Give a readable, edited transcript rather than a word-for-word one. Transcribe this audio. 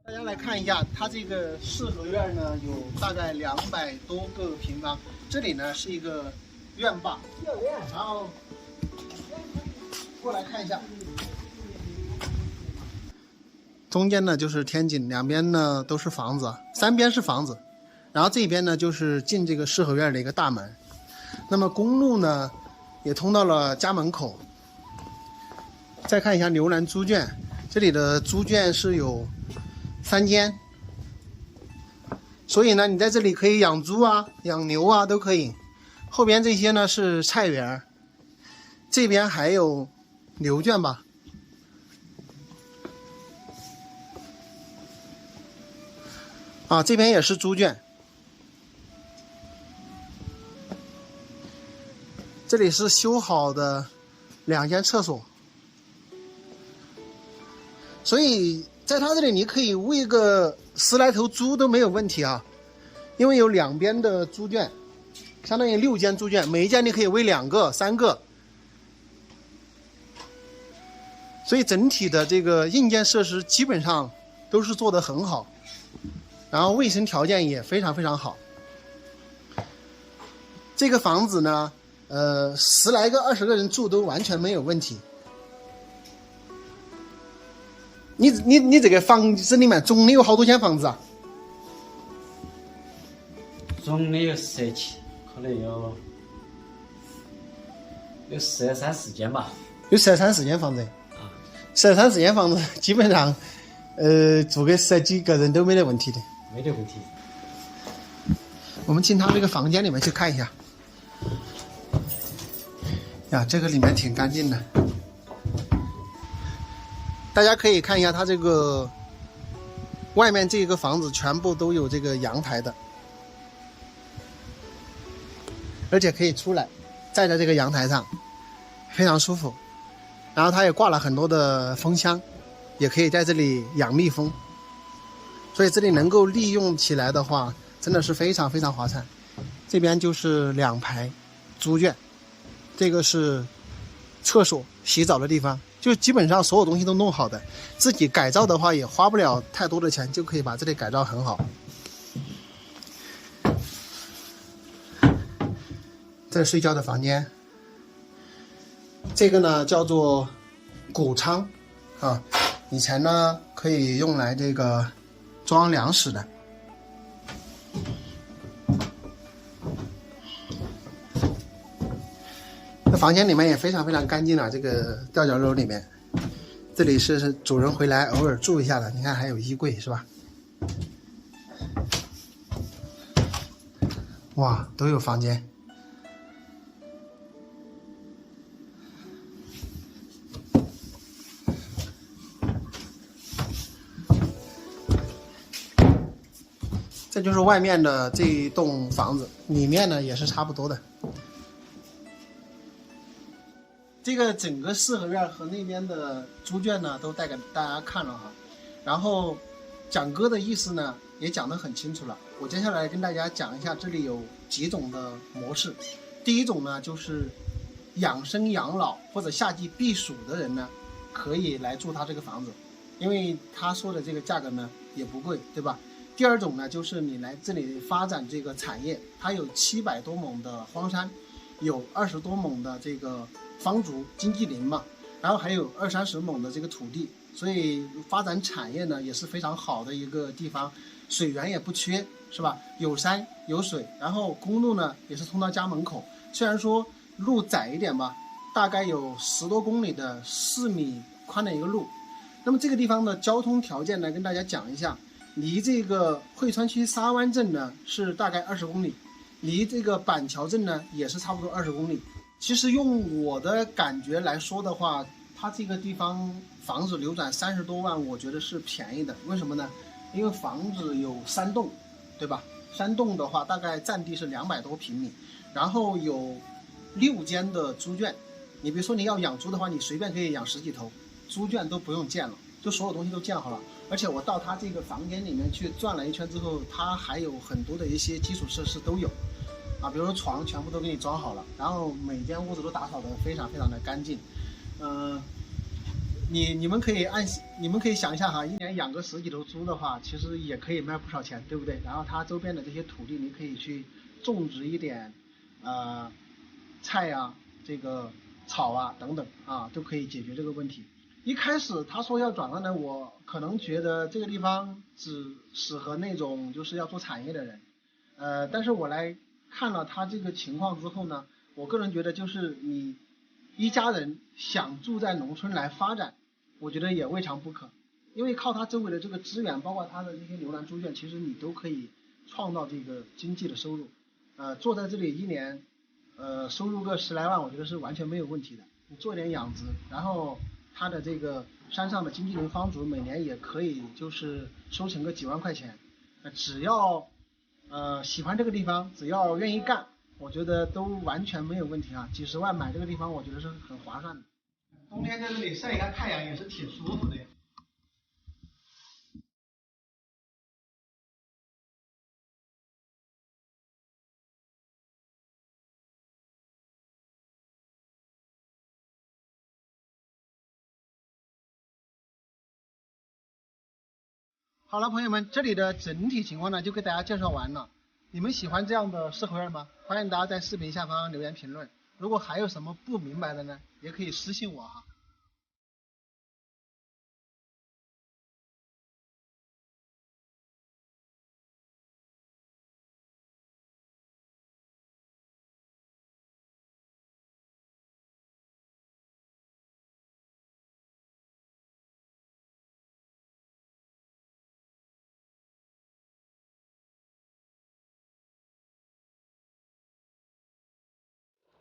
大家来看一下，它这个四合院呢，有大概200多个平方。这里呢是一个院坝，然后过来看一下，中间呢就是天井，两边呢都是房子，3边是房子，然后这边呢就是进这个四合院的一个大门。那么公路呢也通到了家门口。再看一下牛栏猪圈，这里的猪圈是有3间，所以呢，你在这里可以养猪啊、养牛啊都可以。后边这些呢是菜园，这边还有牛圈吧。啊，这边也是猪圈。这里是修好的2间厕所，所以在它这里你可以喂个10来头猪都没有问题啊，因为有2边的猪圈，相当于6间猪圈，每一间你可以喂2个、3个，所以整体的这个硬件设施基本上都是做得很好，然后卫生条件也非常非常好。这个房子呢10来个、20个人住都完全没有问题。你这个房子里面总的有好多间房子啊？总的有设计，可能有13、14间吧。有13、14间房子。啊，13、14间房子基本上，住个10几个人都没得问题的。没得问题。我们进他这个房间里面去看一下。呀，这个里面挺干净的。大家可以看一下它这个外面这个房子全部都有这个阳台的，而且可以出来站在这个阳台上，非常舒服。然后它也挂了很多的风箱，也可以在这里养蜜蜂，所以这里能够利用起来的话，真的是非常非常划算。这边就是2排猪圈，这个是厕所洗澡的地方，就基本上所有东西都弄好的，自己改造的话也花不了太多的钱，就可以把这里改造很好。这是睡觉的房间，这个呢叫做谷仓啊，以前呢可以用来这个装粮食的。这房间里面也非常非常干净了，这个吊脚楼里面，这里是主人回来偶尔住一下的。你看还有衣柜是吧？哇，都有房间。这就是外面的这一栋房子，里面呢也是差不多的。这个整个四合院和那边的猪圈呢都带给大家看了哈，然后蒋哥的意思呢也讲得很清楚了。我接下来跟大家讲一下这里有几种的模式。第一种呢就是养生养老或者夏季避暑的人呢可以来住他这个房子，因为他说的这个价格呢也不贵，对吧？第二种呢就是你来这里发展这个产业，它有700多亩的荒山，有20多亩的这个方竹经济林嘛，然后还有20、30亩的这个土地，所以发展产业呢也是非常好的一个地方，水源也不缺，是吧？有山有水，然后公路呢也是通到家门口，虽然说路窄一点吧，大概有10多公里的4米宽的一个路。那么这个地方的交通条件呢，跟大家讲一下，离这个汇川区沙湾镇呢是大概20公里，离这个板桥镇呢也是差不多20公里。其实用我的感觉来说的话，它这个地方房子流转30多万，我觉得是便宜的。为什么呢？因为房子有3栋，对吧？3栋的话，大概占地是200多平米，然后有6间的猪圈。你比如说你要养猪的话，你随便可以养10几头，猪圈都不用建了，就所有东西都建好了。而且我到它这个房间里面去转了一圈之后，它还有很多的一些基础设施都有。啊，比如说床全部都给你装好了，然后每间屋子都打扫得非常非常的干净，你们可以想一下哈，一年养个10几头猪的话，其实也可以卖不少钱，对不对？然后它周边的这些土地，你可以去种植一点，菜呀、这个草啊等等啊，都可以解决这个问题。一开始他说要转让呢，我可能觉得这个地方只适合那种就是要做产业的人，但是我来看了他这个情况之后呢，我个人觉得就是你一家人想住在农村来发展，我觉得也未尝不可，因为靠它周围的这个资源，包括它的这些牛栏猪圈，其实你都可以创造这个经济的收入。坐在这里一年，收入个10来万，我觉得是完全没有问题的。你做点养殖，然后它的这个山上的经纪人方主每年也可以就是收成个几万块钱，只要喜欢这个地方，只要愿意干，我觉得都完全没有问题啊。几十万买这个地方，我觉得是很划算的。冬天在这里晒一下太阳也是挺舒服的。好了，朋友们，这里的整体情况呢就给大家介绍完了。你们喜欢这样的四合院吗？欢迎大家在视频下方留言评论。如果还有什么不明白的呢，也可以私信我哈。